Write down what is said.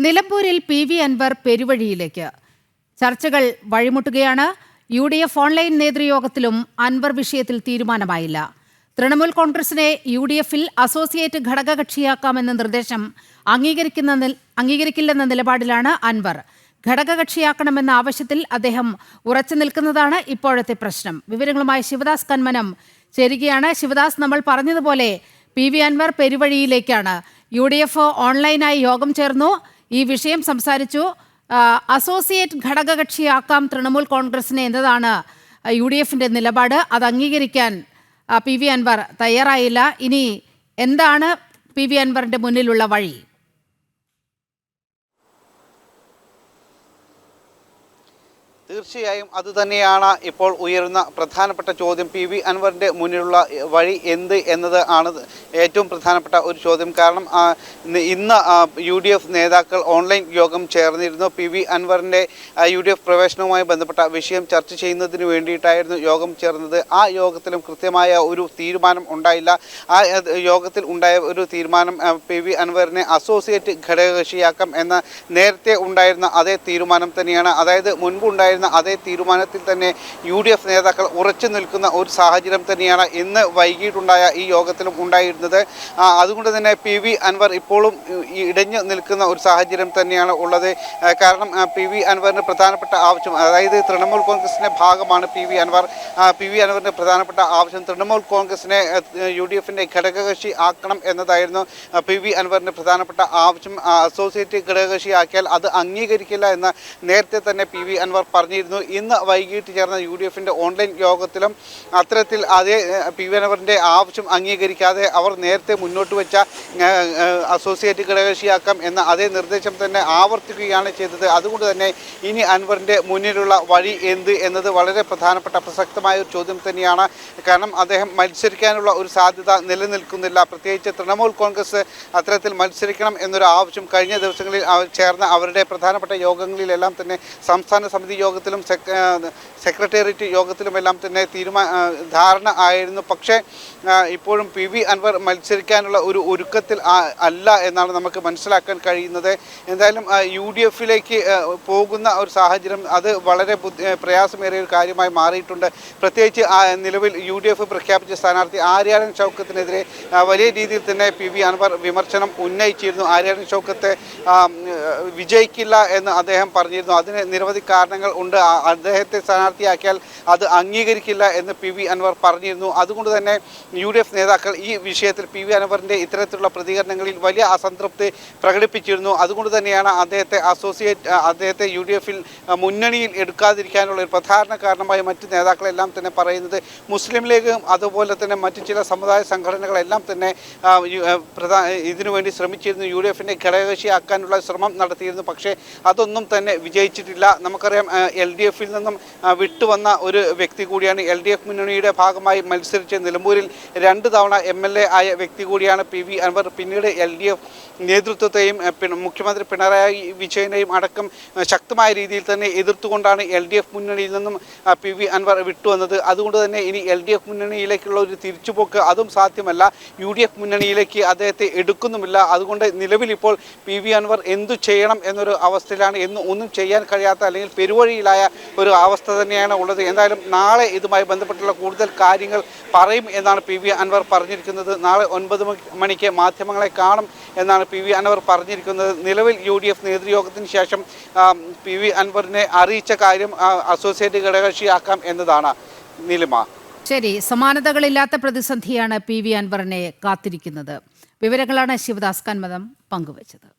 നിലമ്പൂരിൽ പി.വി. അൻവർ പെരുവഴിയിലേക്ക്. ചർച്ചകൾ വഴിമുട്ടുകയാണ്. UDF online നേതൃയോഗത്തിലും Anwar വിഷയത്തിൽ തീരുമാനമായില്ല. തൃണമൂൽ കോൺഗ്രസിനെ UDFൽ അസോസിയേറ്റ് ഘടകകക്ഷിയാക്കാമെന്ന നിർദ്ദേശം അംഗീകരിക്കില്ലെന്ന നിലപാടിലാണ് അൻവർ. ഘടകകക്ഷിയാക്കണമെന്ന ആവശ്യത്തിൽ അദ്ദേഹം ഉറച്ചു നിൽക്കുന്നതാണ് ഇപ്പോഴത്തെ പ്രശ്നം. വിവരങ്ങളുമായി ശിവദാസ് കന്മനം ചേരുകയാണ്. ശിവദാസ്, നമ്മൾ പറഞ്ഞതുപോലെ പി.വി. അൻവർ പെരുവഴിയിലേക്കാണ്. UDF ഓൺലൈനായി യോഗം ചേർന്നു, ഈ വിഷയം സംസാരിച്ചു. അസോസിയേറ്റ് ഘടകകക്ഷിയാക്കാം തൃണമൂൽ കോൺഗ്രസിനെ എന്നതാണ് UDFന്റെ നിലപാട്. അത് അംഗീകരിക്കാൻ പി.വി. അൻവർ തയ്യാറായില്ല. ഇനി എന്താണ് പി.വി. അൻവറിന്റെ മുന്നിലുള്ള വഴി? തീർച്ചയായും അതുതന്നെയാണ് ഇപ്പോൾ ഉയരുന്ന പ്രധാനപ്പെട്ട ചോദ്യം. പി.വി. അൻവറിൻ്റെ മുന്നിലുള്ള വഴി എന്ത് എന്നത് ആണ് ഏറ്റവും പ്രധാനപ്പെട്ട ഒരു ചോദ്യം. കാരണം ഇന്ന് UDF നേതാക്കൾ ഓൺലൈൻ യോഗം ചേർന്നിരുന്നു. പി.വി. അൻവറിൻ്റെ UDF പ്രവേശനവുമായി ബന്ധപ്പെട്ട വിഷയം ചർച്ച ചെയ്യുന്നതിന് വേണ്ടിയിട്ടായിരുന്നു യോഗം ചേർന്നത്. ആ യോഗത്തിലും കൃത്യമായ ഒരു തീരുമാനം ഉണ്ടായില്ല. ആ യോഗത്തിൽ ഉണ്ടായ ഒരു തീരുമാനം പി.വി. അൻവറിനെ അസോസിയേറ്റ് ഘടകകക്ഷിയാക്കാം എന്ന നേരത്തെ ഉണ്ടായിരുന്ന അതേ തീരുമാനം തന്നെയാണ്. അതായത് മുൻപുണ്ടായിരുന്ന അതേ തീരുമാനത്തിൽ തന്നെ UDF നേതാക്കൾ ഉറച്ചു നിൽക്കുന്ന ഒരു സാഹചര്യം തന്നെയാണ് ഇന്ന് വൈകിട്ടുണ്ടായ ഈ യോഗത്തിലും ഉണ്ടായിരുന്നത്. അതുകൊണ്ട് തന്നെ പി.വി. അൻവർ ഇപ്പോഴും ഇടഞ്ഞു നിൽക്കുന്ന ഒരു സാഹചര്യം തന്നെയാണ് ഉള്ളത്. കാരണം പി.വി. അൻവറിന് പ്രധാനപ്പെട്ട ആവശ്യം, അതായത് തൃണമൂൽ കോൺഗ്രസിൻ്റെ ഭാഗമാണ് പി.വി. അൻവർ. പി.വി. അൻവറിൻ്റെ പ്രധാനപ്പെട്ട ആവശ്യം തൃണമൂൽ കോൺഗ്രസിനെ UDFൻ്റെ ഘടകകക്ഷി ആക്കണം എന്നതായിരുന്നു പി.വി. അൻവറിൻ്റെ പ്രധാനപ്പെട്ട ആവശ്യം. അസോസിയേറ്റ് ഘടകകക്ഷി ആക്കിയാൽ അത് അംഗീകരിക്കില്ല എന്ന് നേരത്തെ തന്നെ പി.വി. അൻവർ പറഞ്ഞിരുന്നു. ഇന്ന് വൈകിട്ട് ചേർന്ന UDFൻ്റെ ഓൺലൈൻ യോഗത്തിലും അത്തരത്തിൽ അതേ പി.വി. അൻവറിൻ്റെ ആവശ്യം അംഗീകരിക്കാതെ അവർ നേരത്തെ മുന്നോട്ട് വെച്ച അസോസിയേറ്റ് ഘടകകക്ഷിയാക്കാം എന്ന അതേ നിർദ്ദേശം തന്നെ ആവർത്തിക്കുകയാണ് ചെയ്തത്. അതുകൊണ്ട് തന്നെ ഇനി അൻവറിൻ്റെ മുന്നിലുള്ള വഴി എന്ത് എന്നത് വളരെ പ്രധാനപ്പെട്ട പ്രസക്തമായ ഒരു ചോദ്യം തന്നെയാണ്. കാരണം അദ്ദേഹം മത്സരിക്കാനുള്ള ഒരു സാധ്യത നിലനിൽക്കുന്നില്ല. പ്രത്യേകിച്ച് തൃണമൂൽ കോൺഗ്രസ് അത്തരത്തിൽ മത്സരിക്കണം എന്നൊരു ആവശ്യം കഴിഞ്ഞ ദിവസങ്ങളിൽ ചേർന്ന അവരുടെ പ്രധാനപ്പെട്ട യോഗങ്ങളിലെല്ലാം തന്നെ സംസ്ഥാന സമിതി യോഗത്തിലും സെക്രട്ടേറിയറ്റ് യോഗത്തിലുമെല്ലാം തന്നെ ധാരണ ആയിരുന്നു. പക്ഷേ ഇപ്പോഴും പി.വി. അൻവർ മത്സരിക്കാനുള്ള ഒരു ഒരുക്കത്തിൽ അല്ല എന്നാണ് നമുക്ക് മനസ്സിലാക്കാൻ കഴിയുന്നത്. എന്തായാലും UDFിലേക്ക് പോകുന്ന ഒരു സാഹചര്യം അത് വളരെ പ്രയാസമേറിയ ഒരു കാര്യമായി മാറിയിട്ടുണ്ട്. പ്രത്യേകിച്ച് നിലവിൽ UDF പ്രഖ്യാപിച്ച സ്ഥാനാർത്ഥി ആര്യാടൻ ഷൗക്കത്തിനെതിരെ വലിയ രീതിയിൽ തന്നെ പി.വി. അൻവർ വിമർശനം ഉന്നയിച്ചിരുന്നു. ആര്യാടൻ ഷൗക്കത്ത് വിജയിക്കില്ല എന്ന് അദ്ദേഹം പറഞ്ഞിരുന്നു. അതിന് നിരവധി കാരണങ്ങൾ ഉണ്ട്. അദ്ദേഹത്തെ സ്ഥാനാർത്ഥിയാക്കിയാൽ അത് അംഗീകരിക്കില്ല എന്ന് പി.വി. അൻവർ പറഞ്ഞിരുന്നു. അതുകൊണ്ട് തന്നെ UDF നേതാക്കൾ ഈ വിഷയത്തിൽ പി.വി. അൻവറിൻ്റെ ഇത്തരത്തിലുള്ള പ്രതികരണങ്ങളിൽ വലിയ അസംതൃപ്തി പ്രകടിപ്പിച്ചിരുന്നു. അതുകൊണ്ട് തന്നെയാണ് അദ്ദേഹത്തെ UDFൽ മുന്നണിയിൽ എടുക്കാതിരിക്കാനുള്ള ഒരു പ്രധാന കാരണമായി മറ്റ് നേതാക്കളെല്ലാം തന്നെ പറയുന്നത്. മുസ്ലിം ലീഗും അതുപോലെ തന്നെ മറ്റ് ചില സമുദായ സംഘടനകളെല്ലാം തന്നെ ഇതിനുവേണ്ടി ശ്രമിച്ചിരുന്നു. UDFൻ്റെ ഘടകകക്ഷിയാക്കാനുള്ള ശ്രമം നടത്തിയിരുന്നു. പക്ഷേ അതൊന്നും തന്നെ വിജയിച്ചിട്ടില്ല. നമുക്കറിയാം LDFൽ നിന്നും വിട്ടുവന്ന ഒരു വ്യക്തി കൂടിയാണ്, LDF മുന്നണിയുടെ ഭാഗമായി മത്സരിച്ച് നിലമ്പൂരിൽ 2 തവണ MLA ആയ വ്യക്തി കൂടിയാണ് പി.വി. അൻവർ. പിന്നീട് LDF നേതൃത്വത്തെയും മുഖ്യമന്ത്രി പിണറായി വിജയനെയും അടക്കം ശക്തമായ രീതിയിൽ തന്നെ എതിർത്തുകൊണ്ടാണ് LDF മുന്നണിയിൽ നിന്നും പി.വി. അൻവർ വിട്ടുവന്നത്. അതുകൊണ്ട് തന്നെ ഇനി LDF മുന്നണിയിലേക്കുള്ള ഒരു തിരിച്ചുപോക്ക് അതും സാധ്യമല്ല. UDF മുന്നണിയിലേക്ക് അദ്ദേഹത്തെ എടുക്കുന്നുമില്ല. അതുകൊണ്ട് നിലവിൽ ഇപ്പോൾ പി.വി. അൻവർ എന്തു ചെയ്യണം എന്നൊരു അവസ്ഥയിലാണ്. ഒന്നും ചെയ്യാൻ കഴിയാത്ത അല്ലെങ്കിൽ പെരുവഴിയിലായ ഒരു അവസ്ഥ തന്നെയാണ് ഉള്ളത്. എന്തായാലും നാളെ ഇതുമായി ബന്ധപ്പെട്ടുള്ള കൂടുതൽ കാര്യങ്ങൾ പറയും എന്നാണ് പി.വി. അൻവർ പറഞ്ഞിരിക്കുന്നത്. നാളെ 9 മണിക്ക് മാധ്യമങ്ങളെ കാണും എന്നാണ് പി.വി. അൻവർ പറഞ്ഞിരിക്കുന്നത്. നിലവിൽ UDF നേതൃയോഗത്തിന് ശേഷം പി.വി. അൻവറിനെ അറിയിച്ച കാര്യം അസോസിയേറ്റ് ഘടകകക്ഷിയാക്കാം എന്നതാണ്. നീലിമ, ശരി, സമാനതകളില്ലാത്ത പ്രതിസന്ധിയാണ് പി.വി. അൻവറിനെ കാത്തിരിക്കുന്നത്. വിവരങ്ങളാണ് ശിവദാസ് കന്മനം പങ്കുവച്ചത്.